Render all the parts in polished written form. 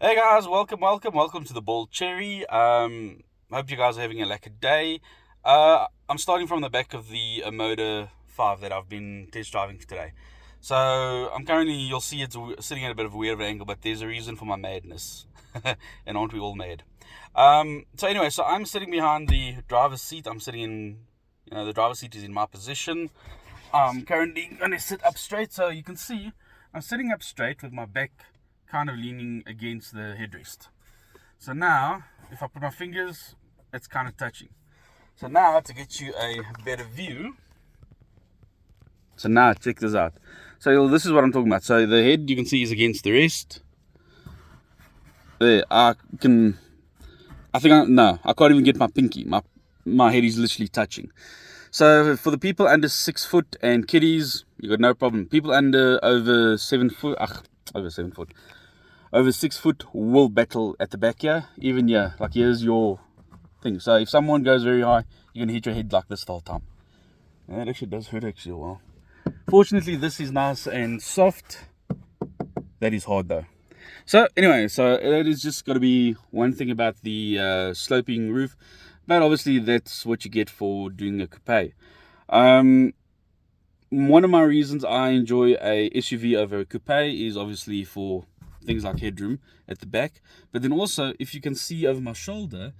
Hey guys, welcome to the Bald Cherry. Hope you guys are having a lekker day. I'm starting from the back of the Omoda 5 that I've been test driving today. So I'm currently, you'll see it's sitting at a bit of a weird angle, but there's a reason for my madness, and aren't we all mad? So I'm sitting behind the driver's seat. I'm sitting in, the driver's seat is in my position. I'm currently going to sit up straight, so you can see I'm sitting up straight with my back kind of leaning against the headrest. So now, if I put my fingers, it's kind of touching. So now, to get you a better view, so now check this out. So this is what I'm talking about. So the head, you can see, is against the rest. There, I can't even get my pinky. My head is literally touching. So for the people under 6 foot and kiddies, you got no problem. People over 7 foot, over 6 foot will battle at the back here. Even here, like here's your thing. So if someone goes very high, you're gonna hit your head like this the whole time. And that actually does hurt actually a while. Fortunately, this is nice and soft. That is hard though. So anyway, so that is just got to be one thing about the sloping roof, but obviously that's what you get for doing a coupe. One of my reasons I enjoy a SUV over a coupe is obviously for things like headroom at the back, but then also if you can see over my shoulder,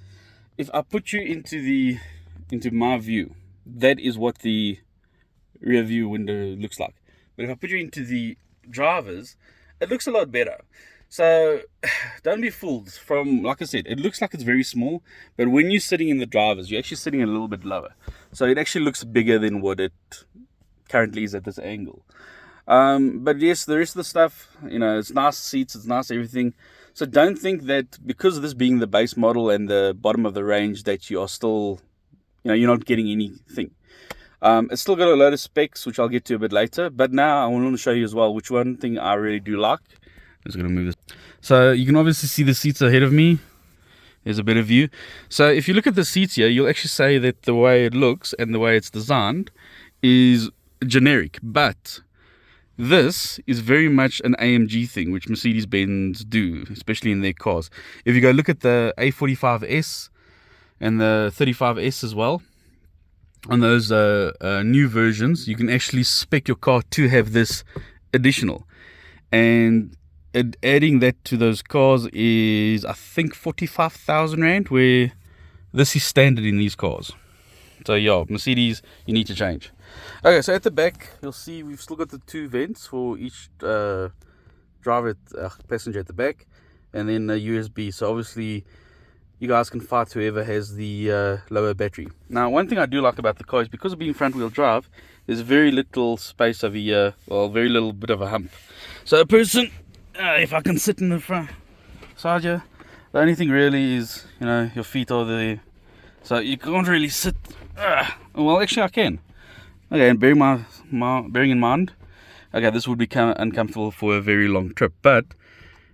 if I put you into my view, that is what the rear view window looks like. But if I put you into the driver's, it looks a lot better. So don't be fooled. From, like I said, it looks like it's very small, but when you're sitting in the driver's, you're actually sitting a little bit lower, so it actually looks bigger than what it currently is at this angle. But yes, the rest of the stuff, it's nice seats, it's nice everything. So don't think that because of this being the base model and the bottom of the range that you are still, you're not getting anything. It's still got a load of specs, which I'll get to a bit later. But now I want to show you as well, which one thing I really do like. I'm just going to move this. So you can obviously see the seats ahead of me. There's a better view. So if you look at the seats here, you'll actually say that the way it looks and the way it's designed is generic. But this is very much an AMG thing, which Mercedes-Benz do, especially in their cars. If you go look at the A45S and the 35S as well, on those new versions, you can actually spec your car to have this additional. And adding that to those cars is, I think, 45,000 Rand, where this is standard in these cars. So yeah, Mercedes, you need to change. Okay, so at the back, you'll see we've still got the two vents for each passenger at the back, and then a USB. So obviously, you guys can fight whoever has the lower battery. Now, one thing I do like about the car is because of being front-wheel drive, there's very little space over here, well, very little bit of a hump. So a person, if I can sit in the front side here, the only thing really is, your feet are there. So you can't really sit. Well, actually I can. Okay, and bearing in mind, okay, this would become uncomfortable for a very long trip. But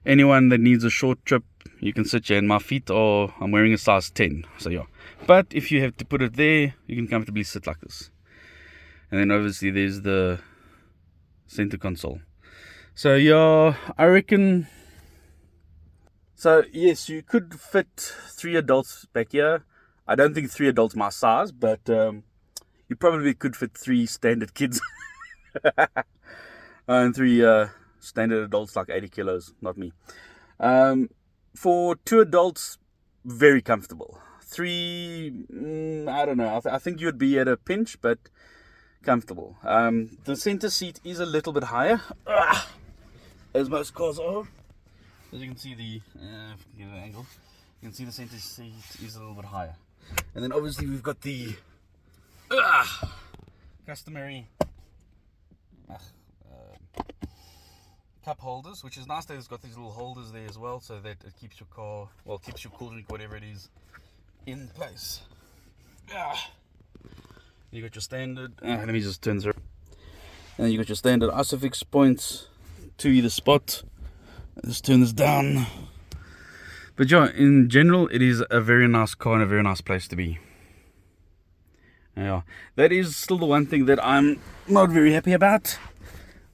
anyone that needs a short trip, you can sit here. And my feet I'm wearing a size 10. So yeah. But if you have to put it there, you can comfortably sit like this. And then obviously there's the center console. So yeah, I reckon. So yes, you could fit 3 adults back here. I don't think 3 adults my size, but you probably could fit 3 standard kids and 3 standard adults like 80 kilos, not me. For 2 adults, very comfortable. 3, I don't know. I think you'd be at a pinch, but comfortable. The center seat is a little bit higher, as most cars are. As you can see, if I can get an angle, you can see the center seat is a little bit higher. And then obviously we've got the customary cup holders, which is nice that it's got these little holders there as well, so that it keeps your car, keeps your cool drink, whatever it is, in place. You got your standard, let me just turn this around. And then you got your standard ISOFIX points to either spot. Let's turn this down. But yeah, in general, it is a very nice car and a very nice place to be. Yeah, that is still the one thing that I'm not very happy about.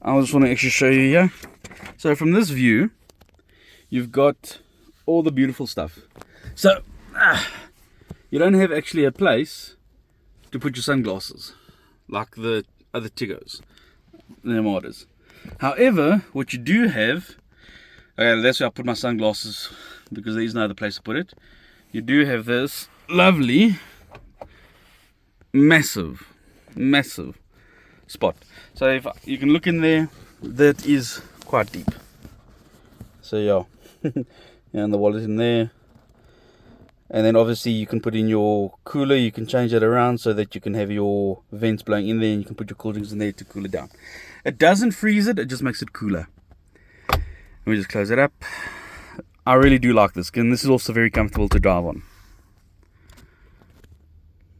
I just want to actually show you here. So from this view, you've got all the beautiful stuff. So you don't have actually a place to put your sunglasses like the other Tigos, the Omodas. However, what you do have, that's where I put my sunglasses, because there is no other place to put it. You do have this lovely, massive spot. So if you can look in there, that is quite deep. So yeah, and the wallet in there. And then obviously you can put in your cooler, you can change it around so that you can have your vents blowing in there, and you can put your cool drinks in there to cool it down. It doesn't freeze it, it just makes it cooler. Let me just close it up. I really do like this, and this is also very comfortable to drive on.